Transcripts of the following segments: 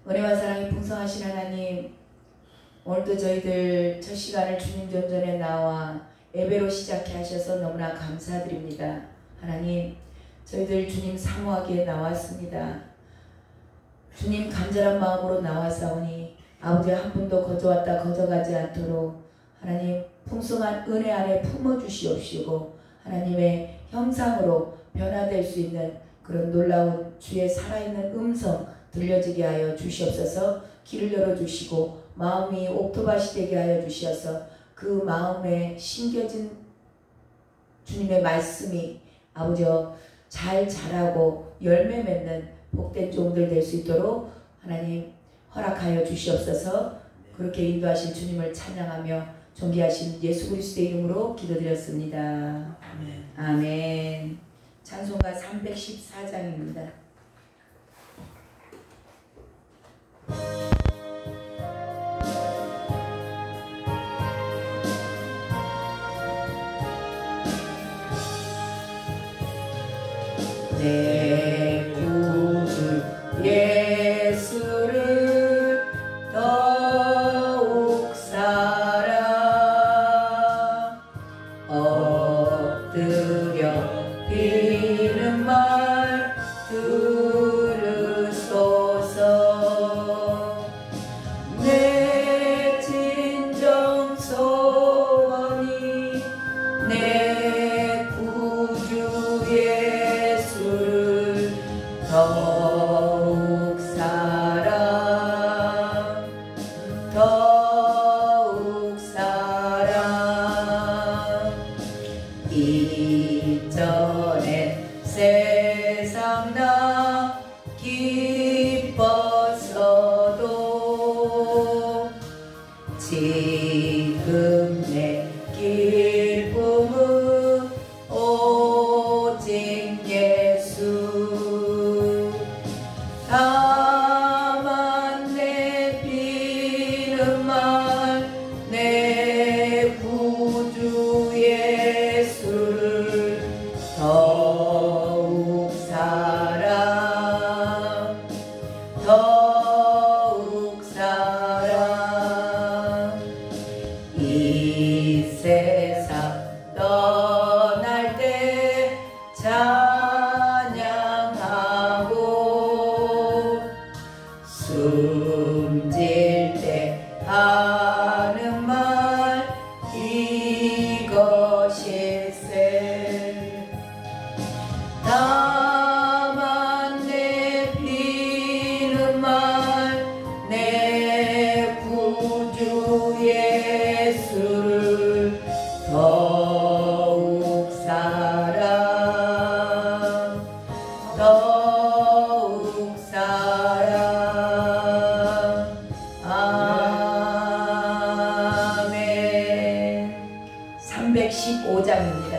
은혜와 사랑이 풍성하신 하나님, 오늘도 저희들 첫 시간을 주님 전전에 나와 예배로 시작해 하셔서 너무나 감사드립니다. 하나님, 저희들 주님 사모하기에 나왔습니다. 주님 간절한 마음으로 나왔사오니 아버지 한 분도 거저왔다 거저가지 않도록 하나님 풍성한 은혜 안에 품어주시옵시고 하나님의 형상으로 변화될 수 있는 그런 놀라운 주의 살아있는 음성 들려지게 하여 주시옵소서. 길을 열어주시고 마음이 옥토밭이 되게 하여 주시어서 그 마음에 심겨진 주님의 말씀이 아버지여 잘 자라고 열매 맺는 복된 종들 될 수 있도록 하나님 허락하여 주시옵소서. 그렇게 인도하신 주님을 찬양하며 존귀하신 예수 그리스도의 이름으로 기도드렸습니다. 아멘. 아멘. 찬송가 314장입니다. 내 구주 예수를 더욱 사랑 엎드려 비는 말 들으소서. 내 진정 소원이 내 구주 예수를 더욱 사랑 더욱 사랑. 이전에 세상 나 기뻤어도 지금 내 기쁨은 오직 예수. 다만 내 비는 말 내 구주 예수를 더욱 사랑 더욱 사랑. 이 세상 떠날 때 찬양하고 숨질 때 하는 말 이것일세. 다만 내 비는 말 내 구주 예수를 더욱 사랑 더욱 사랑. 아멘. 315장입니다.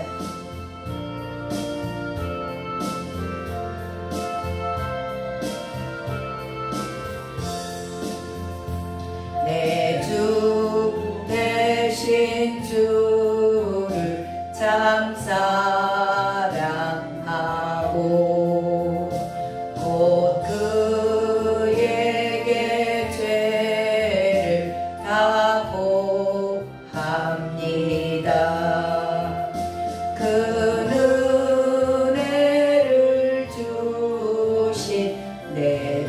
내 주 대신 주를 참 사랑하고 곧 그에게 죄를 다 고합니다. 그 은혜를 주신 내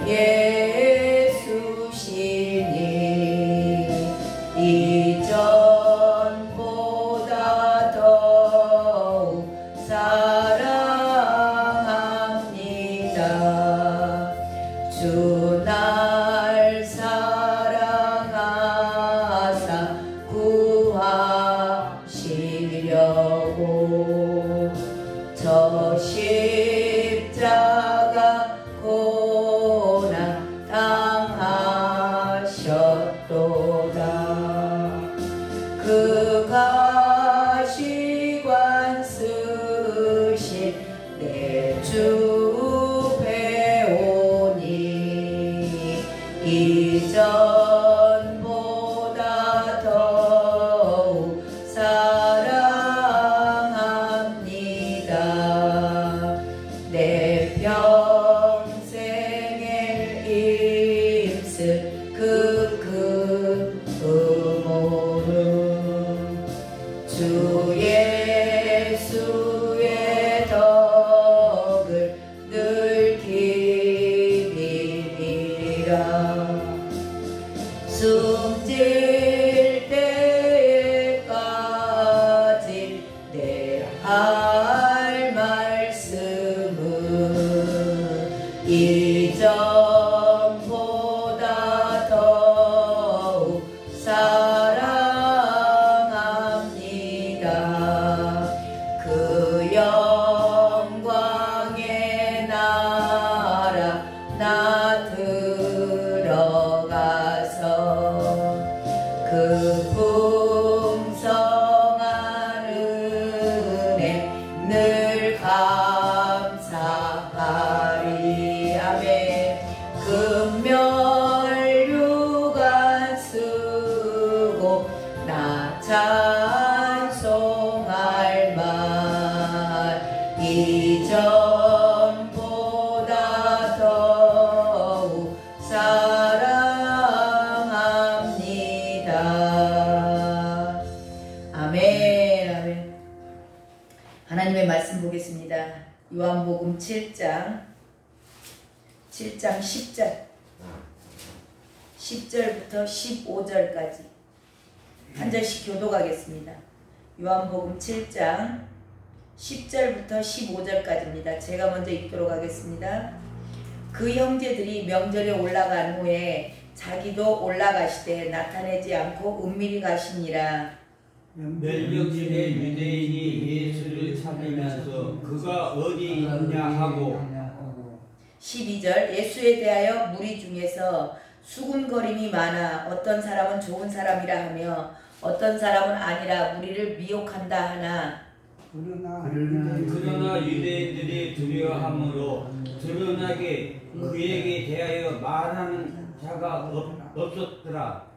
예수시니 이전보다 더욱 사랑합니다. 주 날 사랑하사 구하시려고 저 십자가 고난 당하셨도다. 그 가시관 쓰신 내 주 배우니 이전보다 더욱 사랑합니다. 내 평생의 숨질 때까지 내 할 말씀은 이전보다 더욱 사랑합니다. 그 영광의 나라 나 들어가서 그 풍성한 은혜 늘 감사하리. 아멘. 금멸류관 쓰고 나 찬송할 말 이전보다 더욱 사랑합니다. 아멘. 아멘. 하나님의 말씀 보겠습니다. 요한복음 7장 10절부터 15절까지 한 절씩 교독하겠습니다. 요한복음 7장 10절부터 15절까지입니다. 제가 먼저 읽도록 하겠습니다. 그 형제들이 명절에 올라간 후에 자기도 올라가시되 나타내지 않고 은밀히 가시니라. 면역집에 유대인이 예수를 찾으면서 그가 어디 있냐 하고 12절 예수에 대하여 무리 중에서 수군거림이 많아 어떤 사람은 좋은 사람이라 하며 어떤 사람은 아니라 무리를 미혹한다 하나 그러나 유대인들이 두려워함으로 드러나게 그에게 대하여 말하는 자가 없었더라.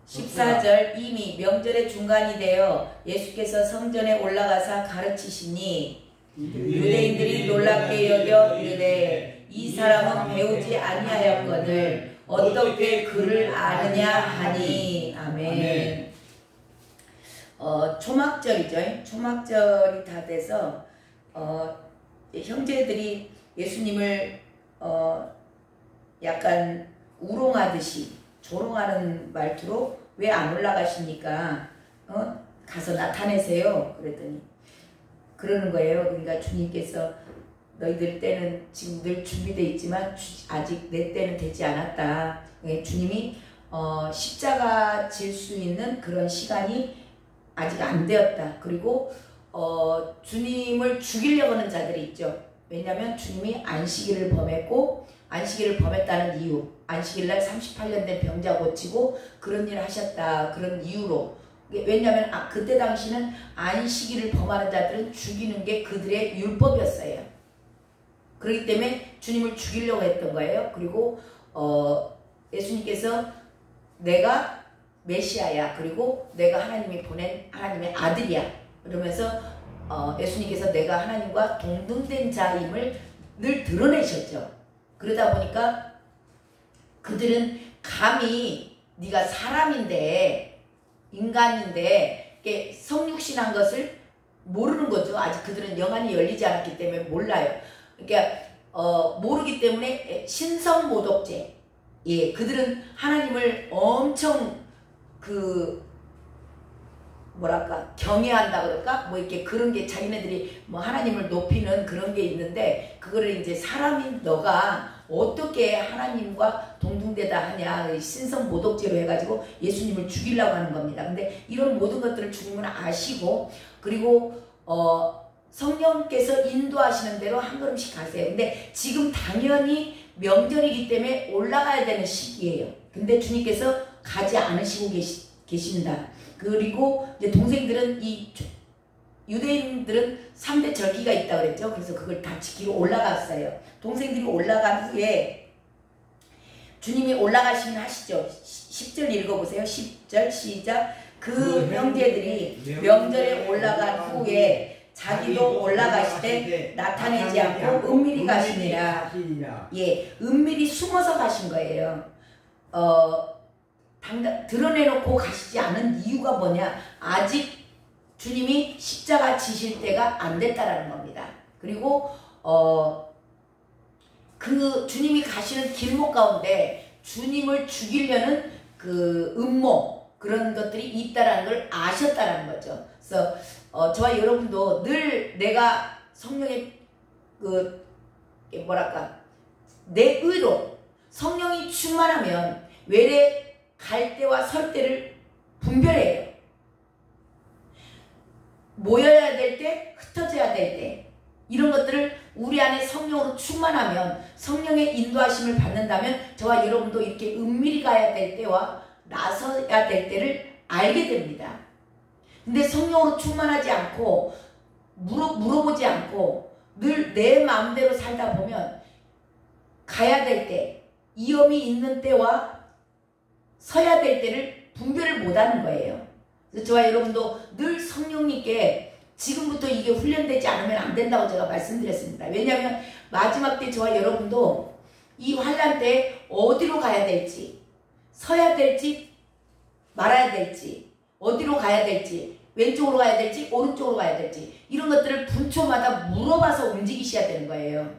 14절 이미 명절의 중간이 되어 예수께서 성전에 올라가사 가르치시니 유대인들이 놀랍게 여겨 이르되 이 사람은 배우지 아니하였거늘 어떻게 그를 아느냐 하니. 아멘. 초막절이죠. 초막절이 다 돼서 형제들이 예수님을 약간 우롱하듯이 조롱하는 말투로 왜 안 올라가십니까? 가서 나타내세요. 그랬더니 그러는 거예요. 그러니까 주님께서 너희들 때는 지금 늘 준비되어 있지만 아직 내 때는 되지 않았다. 주님이 십자가 질 수 있는 그런 시간이 아직 안 되었다. 그리고 주님을 죽이려고 하는 자들이 있죠. 왜냐하면 주님이 안식일을 범했고 안식일을 범했다는 이유, 안식일날 38년 된 병자 고치고 그런 일을 하셨다. 그런 이유로. 왜냐하면 그때 당시는 안식일을 범하는 자들은 죽이는 게 그들의 율법이었어요. 그렇기 때문에 주님을 죽이려고 했던 거예요. 그리고 예수님께서 내가 메시아야. 그리고 내가 하나님이 보낸 하나님의 아들이야. 그러면서 예수님께서 내가 하나님과 동등된 자임을 늘 드러내셨죠. 그러다 보니까 그들은 감히 네가 사람인데 인간인데 성육신한 것을 모르는 거죠. 아직 그들은 영안이 열리지 않았기 때문에 몰라요. 그러니까 모르기 때문에 신성모독죄. 예, 그들은 하나님을 엄청 경외한다 그럴까? 뭐 이렇게 그런 게 자기네들이 뭐 하나님을 높이는 그런 게 있는데 그거를 이제 사람인 너가 어떻게 하나님과 동등되다 하냐 신성모독죄로 해가지고 예수님을 죽이려고 하는 겁니다. 근데 이런 모든 것들을 주님은 아시고 그리고 성령께서 인도하시는 대로 한 걸음씩 가세요. 근데 지금 당연히 명절이기 때문에 올라가야 되는 시기예요. 근데 주님께서 가지 않으시고 계신다. 그리고 이제 동생들은 유대인들은 3대 절기가 있다고 그랬죠. 그래서 그걸 다 지키러 올라갔어요. 동생들이 올라간 후에 주님이 올라가시긴 하시죠. 10절 읽어보세요. 10절 시작. 그 형제들이 명절에 올라간 후에 자기도 올라가시되 나타내지 않고 은밀히 가시니라. 예, 은밀히 숨어서 가신 거예요. 드러내놓고 가시지 않은 이유가 뭐냐? 아직 주님이 십자가 지실 때가 안 됐다라는 겁니다. 그리고 그 주님이 가시는 길목 가운데 주님을 죽이려는 그 음모 그런 것들이 있다라는 걸 아셨다라는 거죠. 그래서 저와 여러분도 늘 내가 성령의 그 뭐랄까 내 의로 성령이 충만하면 외래 갈 때와 설 때를 분별해요. 모여야 될 때, 흩어져야 될 때 이런 것들을 우리 안에 성령으로 충만하면 성령의 인도하심을 받는다면 저와 여러분도 이렇게 은밀히 가야 될 때와 나서야 될 때를 알게 됩니다. 근데 성령으로 충만하지 않고 물어보지 않고 늘 내 마음대로 살다 보면 가야 될 때, 위험이 있는 때와 서야 될 때를 분별을 못하는 거예요. 그래서 저와 여러분도 늘 성령님께 지금부터 이게 훈련되지 않으면 안 된다고 제가 말씀드렸습니다. 왜냐하면 마지막 때 저와 여러분도 이 환난 때 어디로 가야 될지, 서야 될지 말아야 될지, 어디로 가야 될지, 왼쪽으로 가야 될지 오른쪽으로 가야 될지 이런 것들을 분초마다 물어봐서 움직이셔야 되는 거예요.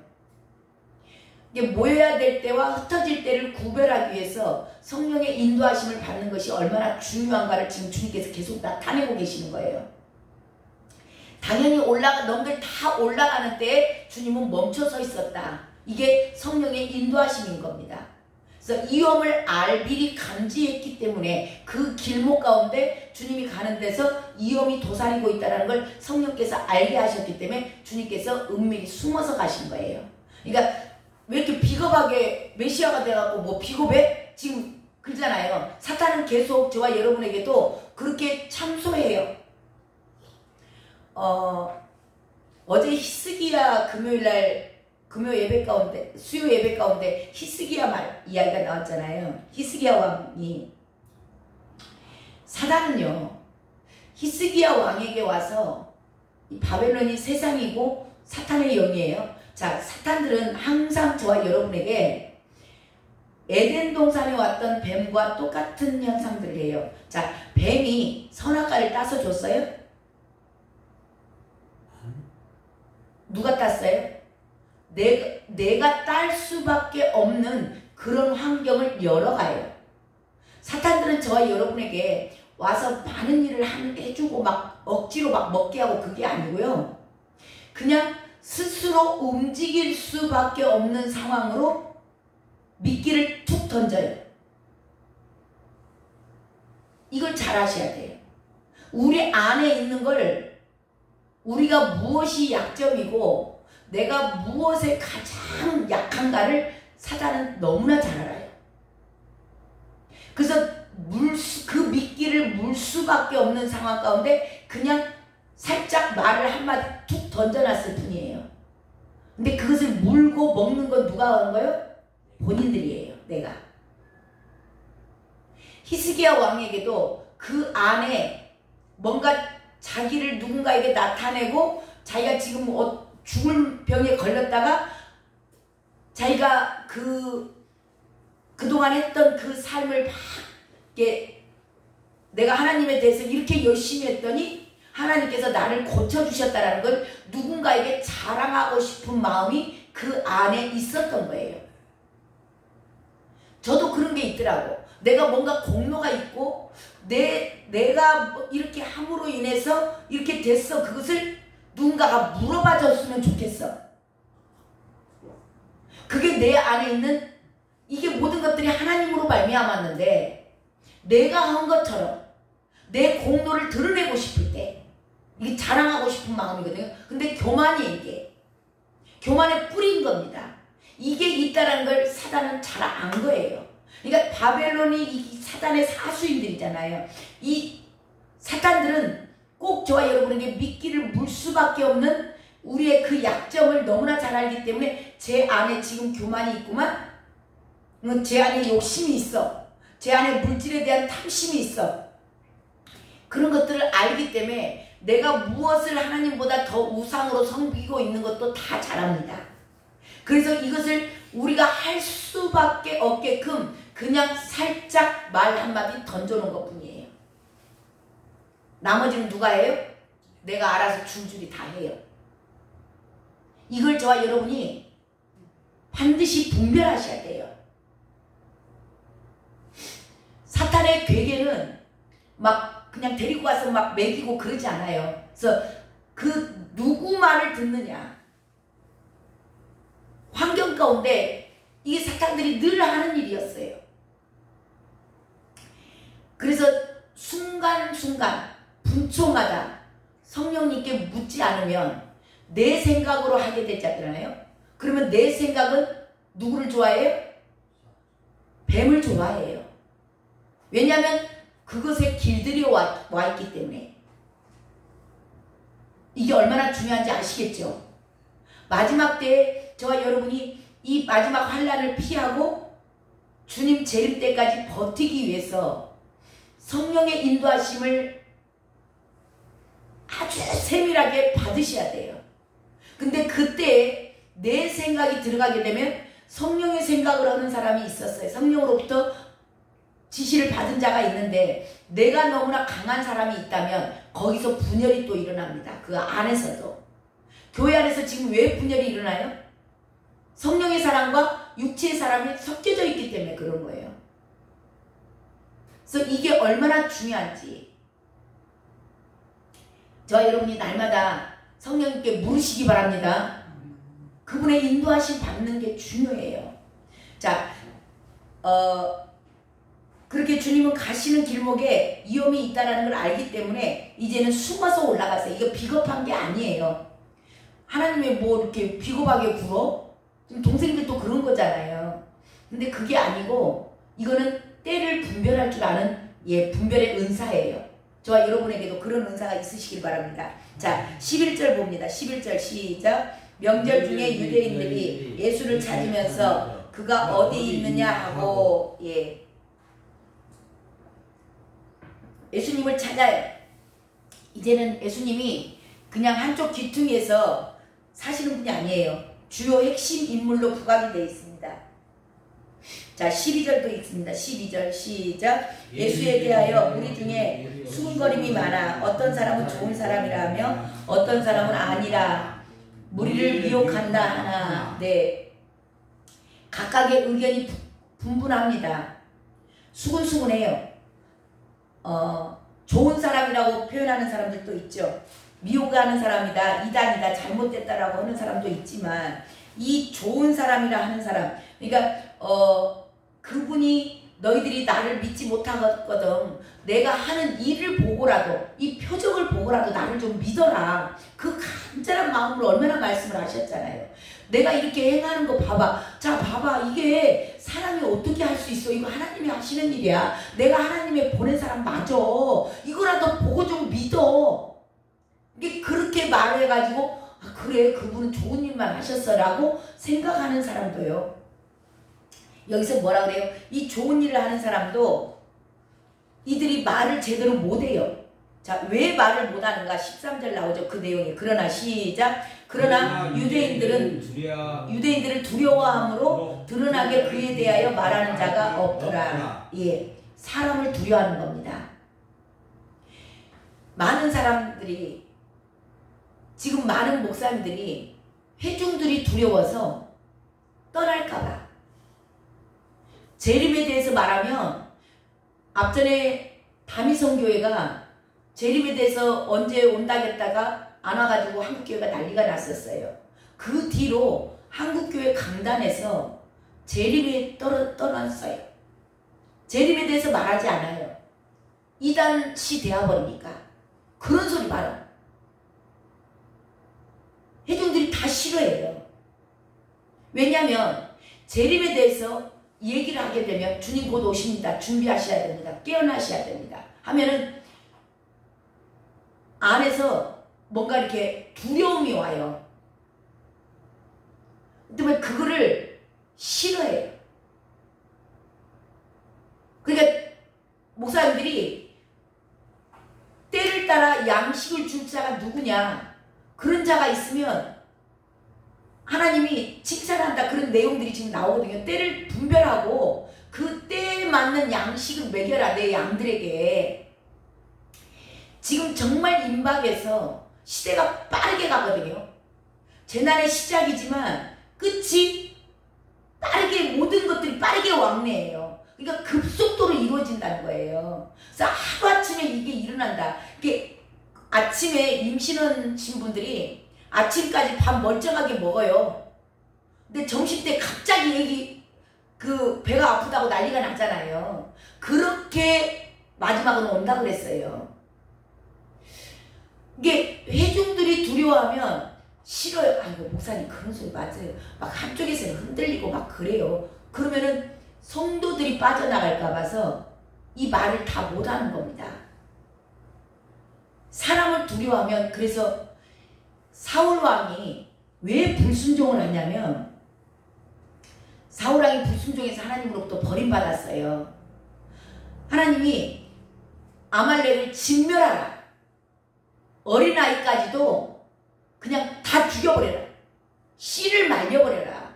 이게 모여야 될 때와 흩어질 때를 구별하기 위해서 성령의 인도하심을 받는 것이 얼마나 중요한가를 지금 주님께서 계속 나타내고 계시는 거예요. 당연히 너희들 다 올라가는 때에 주님은 멈춰서 있었다. 이게 성령의 인도하심인 겁니다. 그래서 위험을 미리 감지했기 때문에 그 길목 가운데 주님이 가는 데서 위험이 도사리고 있다는 걸 성령께서 알게 하셨기 때문에 주님께서 은밀히 숨어서 가신 거예요. 그러니까 왜 이렇게 비겁하게 메시아가 돼갖고 뭐 비겁해? 지금 그러잖아요. 사탄은 계속 저와 여러분에게도 그렇게 참소해요. 어제 히스기야 금요 예배 가운데 수요 예배 가운데 히스기야 이야기가 나왔잖아요. 히스기야 왕이 사단은요 히스기야 왕에게 와서 이 바벨론이 세상이고 사탄의 영이에요. 자, 사탄들은 항상 저와 여러분에게 에덴 동산에 왔던 뱀과 똑같은 현상들을 해요. 자, 뱀이 선악과를 따서 줬어요? 누가 땄어요? 내가 딸 수밖에 없는 그런 환경을 열어가요. 사탄들은 저와 여러분에게 와서 많은 일을 해주고 막 억지로 막 먹게 하고 그게 아니고요. 그냥 스스로 움직일 수밖에 없는 상황으로 미끼를 툭 던져요. 이걸 잘 아셔야 돼요. 우리 안에 있는 걸 우리가 무엇이 약점이고 내가 무엇에 가장 약한가를 사단은 너무나 잘 알아요. 그래서 그 미끼를 물 수밖에 없는 상황 가운데 그냥 살짝 말을 한마디 툭 던져놨을 뿐이에요. 근데 그것을 물고 먹는 건 누가 하는 거예요? 본인들이에요. 내가. 히스기야 왕에게도 그 안에 뭔가 자기를 누군가에게 나타내고 자기가 지금 죽을 병에 걸렸다가 자기가 그동안 했던 그 삶을 막 이렇게 내가 하나님에 대해서 이렇게 열심히 했더니 하나님께서 나를 고쳐주셨다라는 걸 누군가에게 자랑하고 싶은 마음이 그 안에 있었던 거예요. 저도 그런 게 있더라고. 내가 뭔가 공로가 있고 내가 이렇게 함으로 인해서 이렇게 됐어. 그것을 누군가가 물어봐 줬으면 좋겠어. 그게 내 안에 있는 이게 모든 것들이 하나님으로 말미암았는데 내가 한 것처럼 내 공로를 드러내고 싶을 때 이게 자랑하고 싶은 마음이거든요. 근데 교만이 이게 교만의 뿌리인 겁니다. 이게 있다는 걸 사단은 잘 안 거예요. 그러니까 바벨론이 이 사단의 사수인들이잖아요. 이 사탄들은 꼭 저와 여러분에게 미끼를 물 수밖에 없는 우리의 그 약점을 너무나 잘 알기 때문에 제 안에 지금 교만이 있구만. 제 안에 욕심이 있어. 제 안에 물질에 대한 탐심이 있어. 그런 것들을 알기 때문에 내가 무엇을 하나님보다 더 우상으로 섬기고 있는 것도 다 잘 압니다. 그래서 이것을 우리가 할 수밖에 없게끔 그냥 살짝 말 한마디 던져놓은 것 뿐이에요. 나머지는 누가 해요? 내가 알아서 줄줄이 다 해요. 이걸 저와 여러분이 반드시 분별하셔야 돼요. 괴계는 막 그냥 데리고 가서 막 먹이고 그러지 않아요. 그래서 그 누구 말을 듣느냐. 환경 가운데 이게 사탄들이 늘 하는 일이었어요. 그래서 순간순간 분초마다 성령님께 묻지 않으면 내 생각으로 하게 됐잖아요. 그러면 내 생각은 누구를 좋아해요? 뱀을 좋아해요. 왜냐하면 그것에 길들여 와 있기 때문에. 이게 얼마나 중요한지 아시겠죠? 마지막 때에 저와 여러분이 이 마지막 환난을 피하고 주님 재림 때까지 버티기 위해서 성령의 인도하심을 아주 세밀하게 받으셔야 돼요. 근데 그때 내 생각이 들어가게 되면 성령의 생각을 하는 사람이 있었어요. 성령으로부터 지시를 받은 자가 있는데 내가 너무나 강한 사람이 있다면 거기서 분열이 또 일어납니다. 그 안에서도. 교회 안에서 지금 왜 분열이 일어나요? 성령의 사람과 육체의 사람이 섞여져 있기 때문에 그런 거예요. 그래서 이게 얼마나 중요한지 저와 여러분이 날마다 성령님께 물으시기 바랍니다. 그분의 인도하심 받는 게 중요해요. 자, 그렇게 주님은 가시는 길목에 위험이 있다는 걸 알기 때문에 이제는 숨어서 올라가세요. 이거 비겁한 게 아니에요. 하나님의 뭐 이렇게 비겁하게 굴어? 지금 동생들도 그런 거잖아요. 근데 그게 아니고 이거는 때를 분별할 줄 아는 분별의 은사예요. 저와 여러분에게도 그런 은사가 있으시길 바랍니다. 자, 11절 봅니다. 11절 시작. 명절 중에 유대인들이 예수를 찾으면서 그가 어디 있느냐 하고 예수님을 찾아요. 이제는 예수님이 그냥 한쪽 귀퉁이에서 사시는 분이 아니에요. 주요 핵심 인물로 부각이 되어 있습니다. 자, 12절도 있습니다. 12절 시작. 예수에 대하여 우리 중에 수군거림이 많아 어떤 사람은 좋은 사람이라 하며 어떤 사람은 아니라 무리를 미혹한다 하나. 네, 각각의 의견이 분분합니다. 수군수군해요. 좋은 사람이라고 표현하는 사람들도 있죠. 미혹하는 사람이다, 이단이다, 잘못됐다라고 하는 사람도 있지만 이 좋은 사람이라 하는 사람, 그러니까 그분이 너희들이 나를 믿지 못하거든. 내가 하는 일을 보고라도 이 표적을 보고라도 나를 좀 믿어라. 그 간절한 마음으로 얼마나 말씀을 하셨잖아요. 내가 이렇게 행하는 거 봐봐. 자, 봐봐. 이게 사람이 어떻게 할 수 있어? 이거 하나님이 하시는 일이야. 내가 하나님의 보낸 사람 맞아. 이거라도 보고 좀 믿어. 이게 그렇게 말해가지고 아, 그래 그분은 좋은 일만 하셨어라고 생각하는 사람도요. 여기서 뭐라 그래요? 이 좋은 일을 하는 사람도 이들이 말을 제대로 못해요. 자, 왜 말을 못하는가? 13절 나오죠. 그 내용에. 그러나 시작. 그러나 유대인들을 두려워함으로 드러나게 그에 대하여 말하는 자가 없더라. 예, 사람을 두려워하는 겁니다. 많은 사람들이 지금 많은 목사님들이 회중들이 두려워서 떠날까봐 재림에 대해서 말하면 앞전에 다미성교회가 재림에 대해서 언제 온다겠다가 안 와가지고 한국교회가 난리가 났었어요. 그 뒤로 한국교회 강단에서 재림에 떠났어요. 재림에 대해서 말하지 않아요. 이단시 되어버리니까. 그런 소리 말아. 회중들이 다 싫어해요. 왜냐하면 재림에 대해서 얘기를 하게 되면 주님 곧 오십니다. 준비하셔야 됩니다. 깨어나셔야 됩니다. 하면은 안에서 뭔가 이렇게 두려움이 와요. 근데 그거를 싫어해요. 그러니까 목사님들이 때를 따라 양식을 줄 자가 누구냐, 그런 자가 있으면 하나님이 칭찬한다, 그런 내용들이 지금 나오거든요. 때를 분별하고 그 때에 맞는 양식을 먹여라 내 양들에게. 지금 정말 임박해서 시대가 빠르게 가거든요. 재난의 시작이지만 끝이 빠르게, 모든 것들이 빠르게 왕래해요. 그러니까 급속도로 이루어진다는 거예요. 그래서 하루아침에 이게 일어난다. 이게 아침에 임신하신 분들이 아침까지 밥 멀쩡하게 먹어요. 근데 점심때 갑자기 여기 그 배가 아프다고 난리가 나잖아요. 그렇게 마지막은 온다 그랬어요. 이게 회중들이 두려워하면 싫어요. 아이고 목사님 그런 소리 맞아요. 막 한쪽에서는 흔들리고 막 그래요. 그러면은 성도들이 빠져나갈까 봐서 이 말을 다 못하는 겁니다. 사람을 두려워하면 그래서 사울왕이 왜 불순종을 하냐면 사울왕이 불순종해서 하나님으로부터 버림받았어요. 하나님이 아말렉을 진멸하라. 어린아이까지도 그냥 다 죽여버려라. 씨를 말려버려라.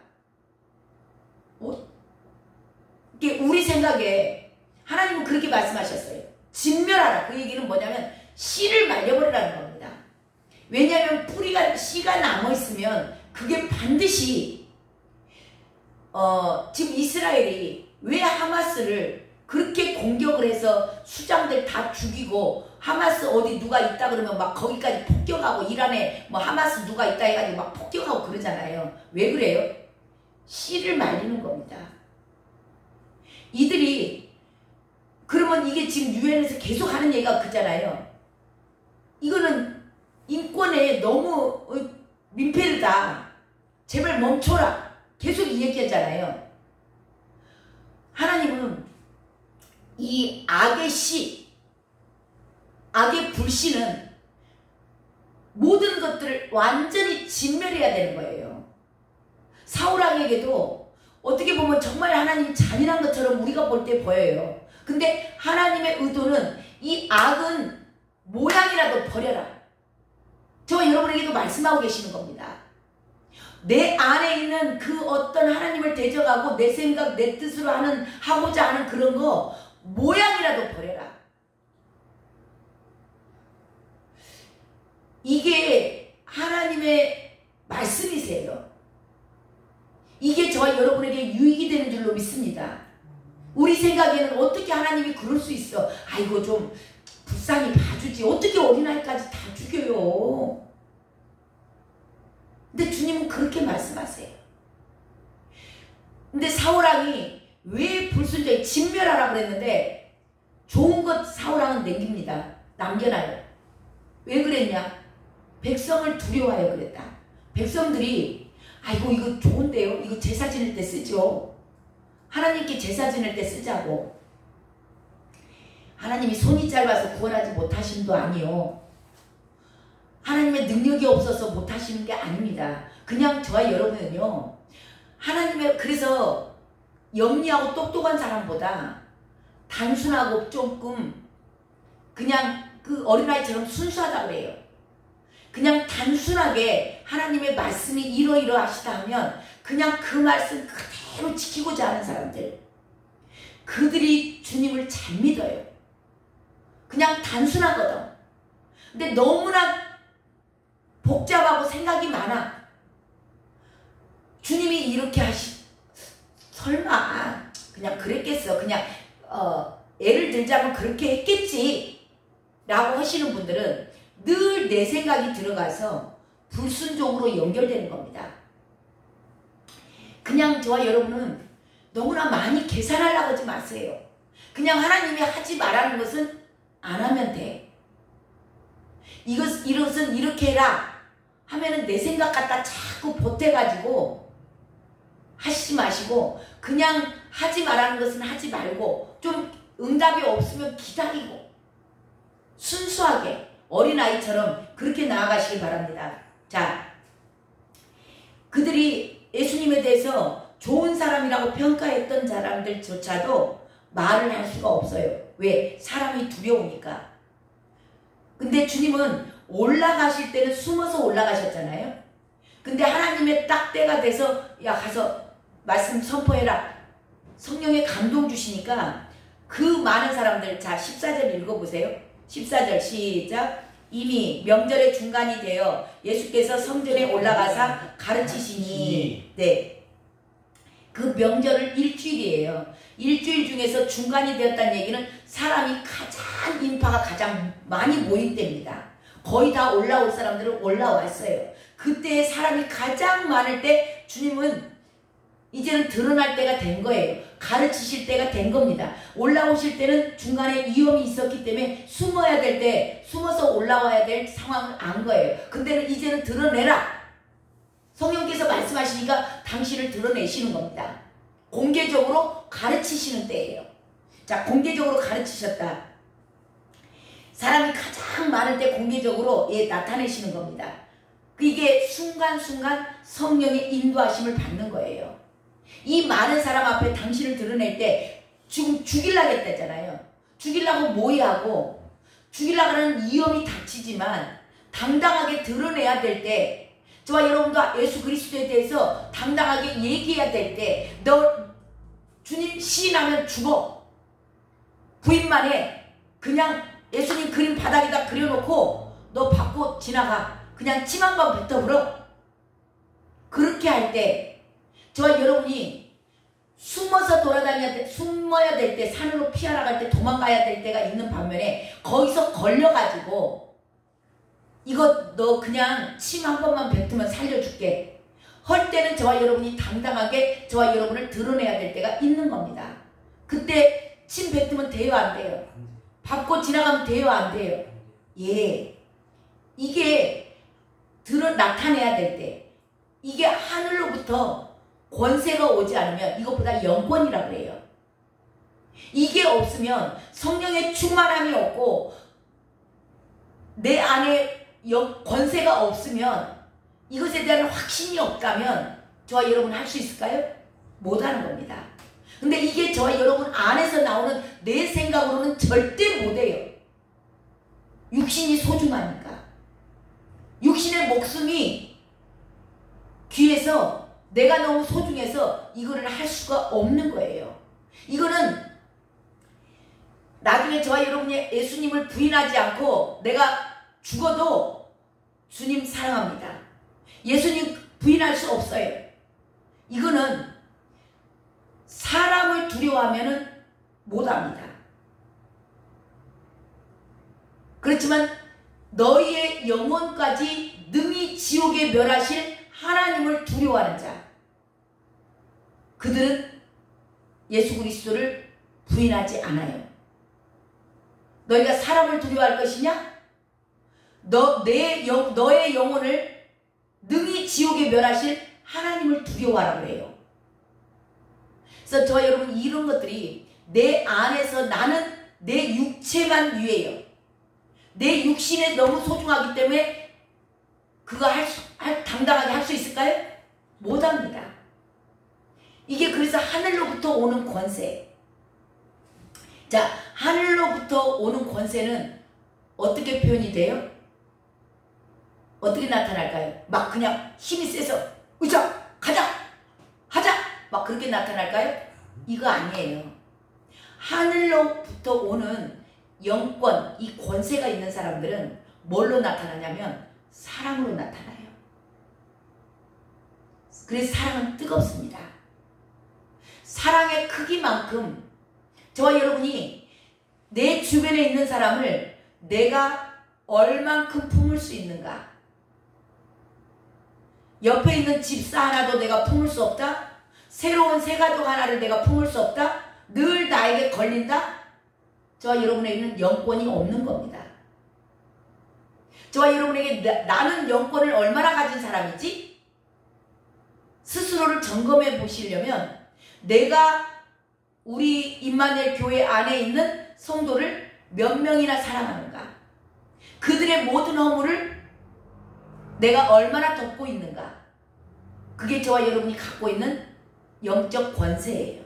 이게 우리 생각에 하나님은 그렇게 말씀하셨어요. 진멸하라. 그 얘기는 뭐냐면 씨를 말려버리라는 겁니다. 왜냐하면 씨가 남아있으면 그게 반드시 지금 이스라엘이 왜 하마스를 그렇게 공격을 해서 수장들 다 죽이고 하마스 어디 누가 있다 그러면 막 거기까지 폭격하고 이란에 뭐 하마스 누가 있다 해가지고 막 폭격하고 그러잖아요. 왜 그래요? 씨를 말리는 겁니다. 이들이 그러면 이게 지금 유엔에서 계속 하는 얘기가 그잖아요. 이거는 인권에 너무 민폐다. 제발 멈춰라. 계속 이 얘기하잖아요. 하나님은 이 악의 씨, 악의 불씨는 모든 것들을 완전히 진멸해야 되는 거예요. 사울왕에게도 어떻게 보면 정말 하나님이 잔인한 것처럼 우리가 볼 때 보여요. 근데 하나님의 의도는 이 악은 모양이라도 버려라. 저와 여러분에게도 말씀하고 계시는 겁니다. 내 안에 있는 그 어떤 하나님을 대적하고 내 생각, 내 뜻으로 하고자 하는 그런 거 모양이라도 버려라. 이게 하나님의 말씀이세요. 이게 저와 여러분에게 유익이 되는 줄로 믿습니다. 우리 생각에는 어떻게 하나님이 그럴 수 있어. 아이고 좀 불쌍히 봐주지. 어떻게 어린아이까지 다 죽여요. 근데 주님은 그렇게 말씀하세요. 근데 사울왕이 왜 불순종에 진멸하라고 그랬는데 좋은 것 사울왕은 남겨놔요. 왜 그랬냐? 백성을 두려워하여 그랬다. 백성들이 아이고 이거 좋은데요. 이거 제사 지낼 때 쓰죠. 하나님께 제사 지낼 때 쓰자고. 하나님이 손이 짧아서 구원하지 못하신 도 아니요. 하나님의 능력이 없어서 못하시는 게 아닙니다. 그냥 저와 여러분은요. 하나님의 그래서 영리하고 똑똑한 사람보다 단순하고 조금 그냥 그 어린아이처럼 순수하다고 그래요. 그냥 단순하게 하나님의 말씀이 이러이러하시다 하면 그냥 그 말씀 그대로 지키고자 하는 사람들, 그들이 주님을 잘 믿어요. 그냥 단순하거든. 근데 너무나 복잡하고 생각이 많아. 주님이 이렇게 설마 그냥 그랬겠어. 그냥 예를 들자면 그렇게 했겠지 라고 하시는 분들은 늘 내 생각이 들어가서 불순종으로 연결되는 겁니다. 그냥 저와 여러분은 너무나 많이 계산하려고 하지 마세요. 그냥 하나님이 하지 말라는 것은 안 하면 돼. 이것은 이렇게 해라 하면은 내 생각 갖다 자꾸 보태가지고 하시지 마시고 그냥 하지 말라는 것은 하지 말고 좀 응답이 없으면 기다리고 순수하게 어린아이처럼 그렇게 나아가시길 바랍니다. 자, 그들이 예수님에 대해서 좋은 사람이라고 평가했던 사람들조차도 말을 할 수가 없어요. 왜? 사람이 두려우니까. 근데 주님은 올라가실 때는 숨어서 올라가셨잖아요. 근데 하나님의 딱 때가 돼서 야 가서 말씀 선포해라. 성령의 감동 주시니까 그 많은 사람들, 자 14절 읽어보세요. 14절 시작. 이미 명절의 중간이 되어 예수께서 성전에 올라가사 가르치시니, 네, 그 명절은 일주일이에요. 일주일 중에서 중간이 되었다는 얘기는 사람이 가장 인파가 가장 많이 모일 때입니다. 거의 다 올라올 사람들은 올라왔어요. 그때 사람이 가장 많을 때 주님은 이제는 드러날 때가 된 거예요. 가르치실 때가 된 겁니다. 올라오실 때는 중간에 위험이 있었기 때문에 숨어야 될 때 숨어서 올라와야 될 상황을 안 거예요. 근데는 이제는 드러내라. 성령께서 말씀하시니까 당신을 드러내시는 겁니다. 공개적으로 가르치시는 때예요. 자, 공개적으로 가르치셨다. 사람이 가장 많을 때 공개적으로 나타내시는 겁니다. 이게 순간순간 성령의 인도하심을 받는 거예요. 이 많은 사람 앞에 당신을 드러낼 때 지금 죽이려고 했다잖아요. 죽이려고 모의하고 죽이려고 하는 위험이 닥치지만 당당하게 드러내야 될 때, 저와 여러분도 예수 그리스도에 대해서 당당하게 얘기해야 될 때, 너 주님 시인하면 죽어. 부인만 해. 그냥 예수님 그림 바닥에다 그려놓고 너 받고 지나가. 그냥 침 한 번 뱉어버려. 그렇게 할 때 저와 여러분이 숨어서 숨어야 될 때, 산으로 피하러 갈 때, 도망가야 될 때가 있는 반면에 거기서 걸려가지고 이거 너 그냥 침 한 번만 뱉으면 살려줄게 할 때는 저와 여러분이 당당하게 저와 여러분을 드러내야 될 때가 있는 겁니다. 그때 침 뱉으면 돼요, 안 돼요? 밟고 지나가면 돼요, 안 돼요? 예. 이게 나타내야 될 때, 이게 하늘로부터 권세가 오지 않으면 이것보다 영권이라고 그래요. 이게 없으면 성령의 충만함이 없고 내 안에 권세가 없으면, 이것에 대한 확신이 없다면 저와 여러분 할 수 있을까요? 못하는 겁니다. 근데 이게 저와 여러분 안에서 나오는 내 생각으로는 절대 못해요. 육신이 소중하니까. 육신의 목숨이 귀해서, 내가 너무 소중해서 이거를 할 수가 없는 거예요. 이거는 나중에 저와 여러분이 예수님을 부인하지 않고 내가 죽어도 주님 사랑합니다. 예수님 부인할 수 없어요. 이거는 사람을 두려워하면 못합니다. 그렇지만 너희의 영혼까지 능히 지옥에 멸하실 하나님을 두려워하는 자, 그들은 예수 그리스도를 부인하지 않아요. 너희가 사람을 두려워할 것이냐? 너의 영혼을 능히 지옥에 멸하실 하나님을 두려워하라고 해요. 그래서 저와 여러분, 이런 것들이 내 안에서, 나는 내 육체만 위해요. 내 육신에 너무 소중하기 때문에 그거 당당하게 할 수 있을까요? 못합니다. 이게 그래서 하늘로부터 오는 권세. 자, 하늘로부터 오는 권세는 어떻게 표현이 돼요? 어떻게 나타날까요? 막 그냥 힘이 세서 으쌰 가자 하자 막 그렇게 나타날까요? 이거 아니에요. 하늘로부터 오는 영권, 이 권세가 있는 사람들은 뭘로 나타나냐면 사랑으로 나타나요. 그래서 사랑은 뜨겁습니다. 사랑의 크기만큼 저와 여러분이 내 주변에 있는 사람을 내가 얼만큼 품을 수 있는가. 옆에 있는 집사 하나도 내가 품을 수 없다? 새로운 새가족 하나를 내가 품을 수 없다? 늘 나에게 걸린다? 저와 여러분에게는 영권이 없는 겁니다. 저와 여러분에게 나는 영권을 얼마나 가진 사람이지? 스스로를 점검해 보시려면 내가 우리 임마누엘 교회 안에 있는 성도를 몇 명이나 사랑하는가? 그들의 모든 허물을 내가 얼마나 덮고 있는가? 그게 저와 여러분이 갖고 있는 영적 권세예요.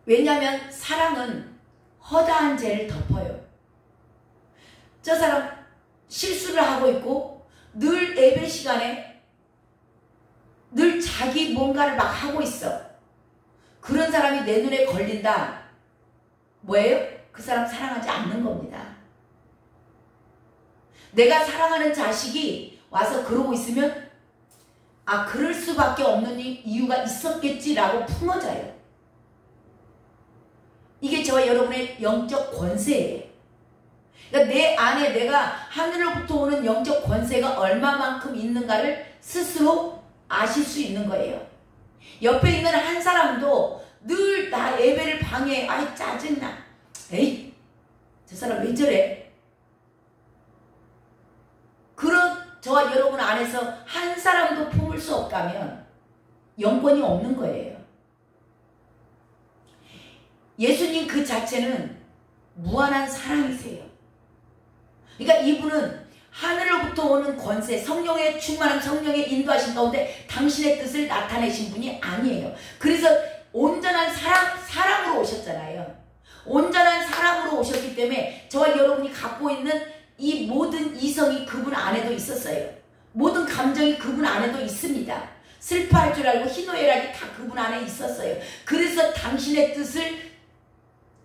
왜냐하면 사랑은 허다한 죄를 덮어요. 저 사람 실수를 하고 있고 늘 예배 시간에 늘 자기 뭔가를 막 하고 있어. 그런 사람이 내 눈에 걸린다. 뭐예요? 그 사람 사랑하지 않는 겁니다. 내가 사랑하는 자식이 와서 그러고 있으면 아, 그럴 수밖에 없는 이유가 있었겠지라고 품어져요. 이게 저와 여러분의 영적 권세예요. 그러니까 내 안에 내가 하늘로부터 오는 영적 권세가 얼마만큼 있는가를 스스로 아실 수 있는 거예요. 옆에 있는 한 사람도 늘 나 예배를 방해해. 아이 짜증나. 에이 저 사람 왜 저래? 그런 저와 여러분 안에서 한 사람도 품을 수 없다면 영권이 없는 거예요. 예수님 그 자체는 무한한 사랑이세요. 그러니까 이분은 하늘로부터 오는 권세, 성령의 충만한 성령의 인도하신 가운데 당신의 뜻을 나타내신 분이 아니에요. 그래서 온전한 사랑으로 오셨잖아요. 온전한 사랑으로 오셨기 때문에 저와 여러분이 갖고 있는 이 모든 이성이 그분 안에도 있었어요. 모든 감정이 그분 안에도 있습니다. 슬퍼할 줄 알고 희노애락이 다 그분 안에 있었어요. 그래서 당신의 뜻을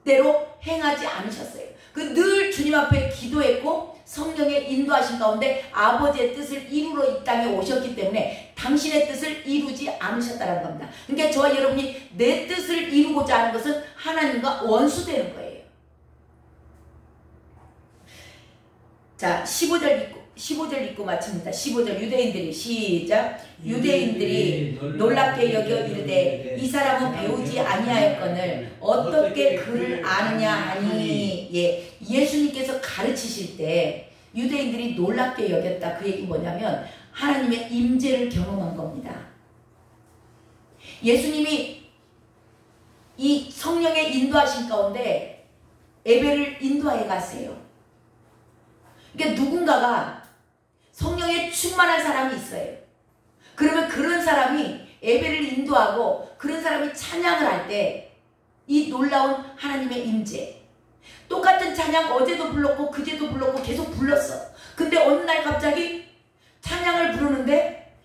대로 행하지 않으셨어요. 그 늘 주님 앞에 기도했고 성령의 인도하신 가운데 아버지의 뜻을 이루러 이 땅에 오셨기 때문에 당신의 뜻을 이루지 않으셨다는 겁니다. 그러니까 저와 여러분이 내 뜻을 이루고자 하는 것은 하나님과 원수되는 거예요. 자, 15절 읽고 마칩니다. 15절 유대인들이 시작. 유대인들이 놀랍게 여겨 이르되 이 사람은 배우지 아니하였거늘 어떻게 그를 아느냐 하니. 예, 예수님께서 가르치실 때 유대인들이 놀랍게 여겼다. 그 얘기 뭐냐면 하나님의 임재를 경험한 겁니다. 예수님이 이 성령의 인도하신 가운데 예배를 인도하여 가세요. 그러니까 누군가가 성령에 충만한 사람이 있어요. 그러면 그런 사람이 예배를 인도하고 그런 사람이 찬양을 할 때 이 놀라운 하나님의 임재. 똑같은 찬양 어제도 불렀고 그제도 불렀고 계속 불렀어. 근데 어느 날 갑자기 찬양을 부르는데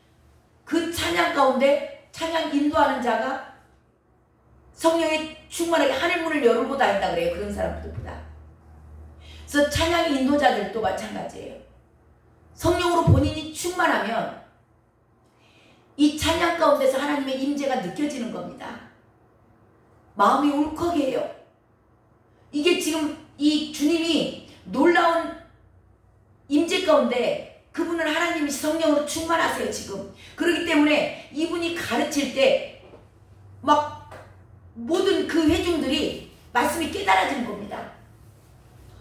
그 찬양 가운데 찬양 인도하는 자가 성령에 충만하게 하늘문을 열고 다닌다 그래요. 그런 사람들보다. 그래서 찬양 인도자들도 마찬가지예요. 성령으로 본인이 충만하면 이 찬양 가운데서 하나님의 임재가 느껴지는 겁니다. 마음이 울컥해요. 이게 지금 이 주님이 놀라운 임재 가운데 그분은 하나님이 성령으로 충만하세요. 지금. 그렇기 때문에 이분이 가르칠 때 막 모든 그 회중들이 말씀이 깨달아지는 겁니다.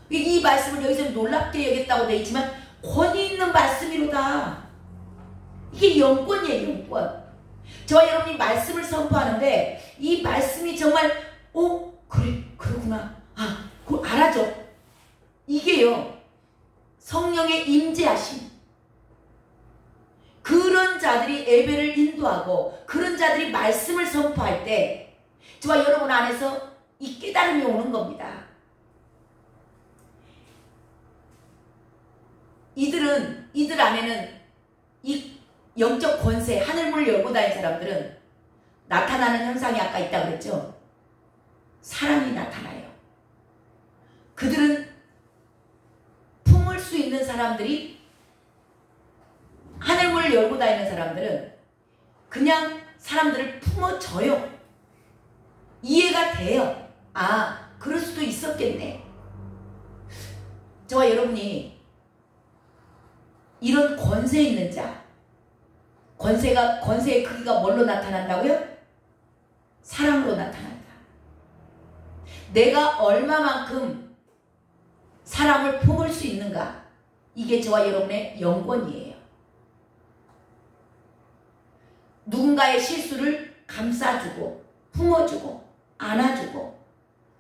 이 말씀을 여기서 놀랍게 여겼다고 되어 있지만 권위 있는 말씀이로다. 이게 영권이에요. 영권. 저와 여러분이 말씀을 선포하는데 이 말씀이 정말 그래 그러구나. 그걸 알아줘. 이게요 성령의 임재하심. 그런 자들이 예배를 인도하고 그런 자들이 말씀을 선포할 때 저와 여러분 안에서 이 깨달음이 오는 겁니다. 이들 안에는 이 영적 권세, 하늘문을 열고 다니는 사람들은 나타나는 현상이 아까 있다고 그랬죠? 사랑이 나타나요. 그들은 품을 수 있는 사람들이, 하늘문을 열고 다니는 사람들은 그냥 사람들을 품어줘요. 이해가 돼요. 그럴 수도 있었겠네. 저와 여러분이 이런 권세 있는 자, 권세의 크기가 뭘로 나타난다고요? 사랑으로 나타난다. 내가 얼마만큼 사람을 품을 수 있는가? 이게 저와 여러분의 영권이에요. 누군가의 실수를 감싸주고 품어주고 안아주고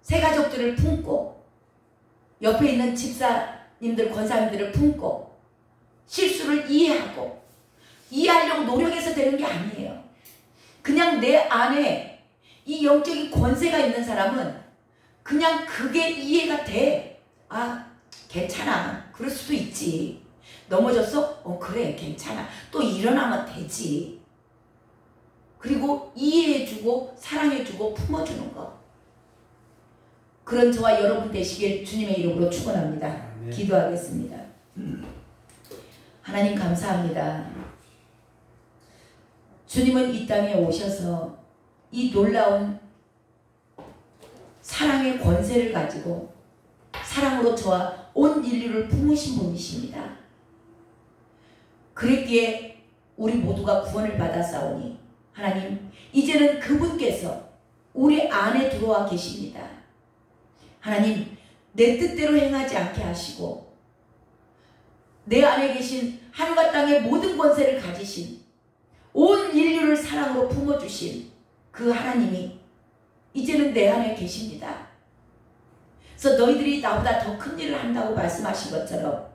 새가족들을 품고 옆에 있는 집사님들 권사님들을 품고 실수를 이해하려고 노력해서 되는 게 아니에요. 그냥 내 안에 이 영적인 권세가 있는 사람은 그냥 그게 이해가 돼. 괜찮아. 그럴 수도 있지. 넘어졌어? 그래 괜찮아. 또 일어나면 되지. 그리고 이해해주고 사랑해주고 품어주는 거. 그런 저와 여러분 되시길 주님의 이름으로 축원합니다. 기도하겠습니다. 하나님 감사합니다. 주님은 이 땅에 오셔서 이 놀라운 사랑의 권세를 가지고 사랑으로 저와 온 인류를 품으신 분이십니다. 그랬기에 우리 모두가 구원을 받았사오니 하나님, 이제는 그분께서 우리 안에 들어와 계십니다. 하나님, 내 뜻대로 행하지 않게 하시고 내 안에 계신 하늘과 땅의 모든 권세를 가지신 온 인류를 사랑으로 품어주신 그 하나님이 이제는 내 안에 계십니다. 그래서 너희들이 나보다 더 큰 일을 한다고 말씀하신 것처럼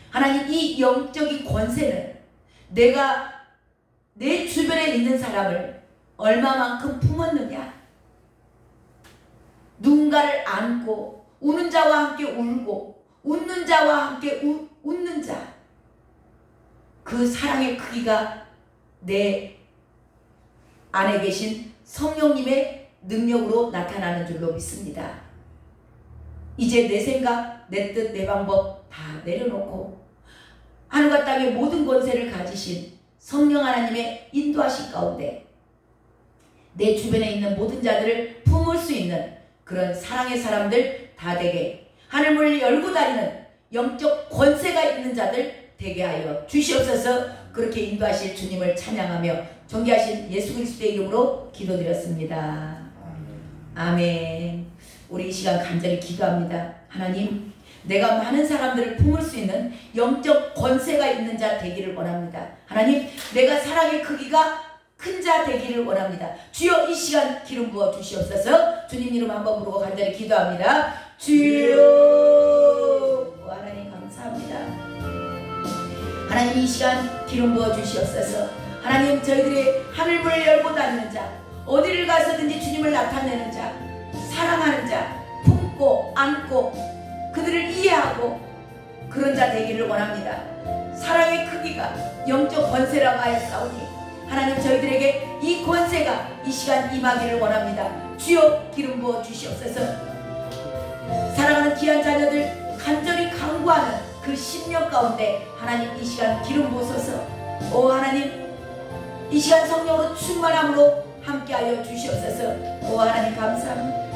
하나님, 이 영적인 권세는 내가 내 주변에 있는 사람을 얼마만큼 품었느냐, 누군가를 안고 우는 자와 함께 울고 웃는 자와 함께 웃는 자, 그 사랑의 크기가 내 안에 계신 성령님의 능력으로 나타나는 줄로 믿습니다. 이제 내 생각, 내 뜻, 내 방법 다 내려놓고 하늘과 땅의 모든 권세를 가지신 성령 하나님의 인도하신 가운데 내 주변에 있는 모든 자들을 품을 수 있는 그런 사랑의 사람들 다 되게, 하늘문을 열고 다니는 영적 권세가 있는 자들 되게 하여 주시옵소서. 그렇게 인도하실 주님을 찬양하며 존귀하신 예수 그리스도의 이름으로 기도드렸습니다. 아멘. 우리 이 시간 간절히 기도합니다. 하나님, 내가 많은 사람들을 품을 수 있는 영적 권세가 있는 자 되기를 원합니다. 하나님, 내가 사랑의 크기가 큰 자 되기를 원합니다. 주여, 이 시간 기름 부어 주시옵소서. 주님 이름 한번 부르고 간절히 기도합니다. 주여, 하나님 감사합니다. 하나님, 이 시간 기름 부어 주시옵소서. 하나님, 저희들이 하늘문을 열고 다니는 자, 어디를 가서든지 주님을 나타내는 자, 사랑하는 자, 품고 안고 그들을 이해하고 그런 자 되기를 원합니다. 사랑의 크기가 영적 권세라고 하였사오니 하나님, 저희들에게 이 권세가 이 시간 임하기를 원합니다. 주여, 기름 부어 주시옵소서. 사랑하는 귀한 자녀들 간절히 간구하는 그 심령 가운데 하나님, 이 시간 기름 부으소서. 오 하나님, 이 시간 성령으로 충만함으로 함께하여 주시옵소서. 오 하나님 감사합니다.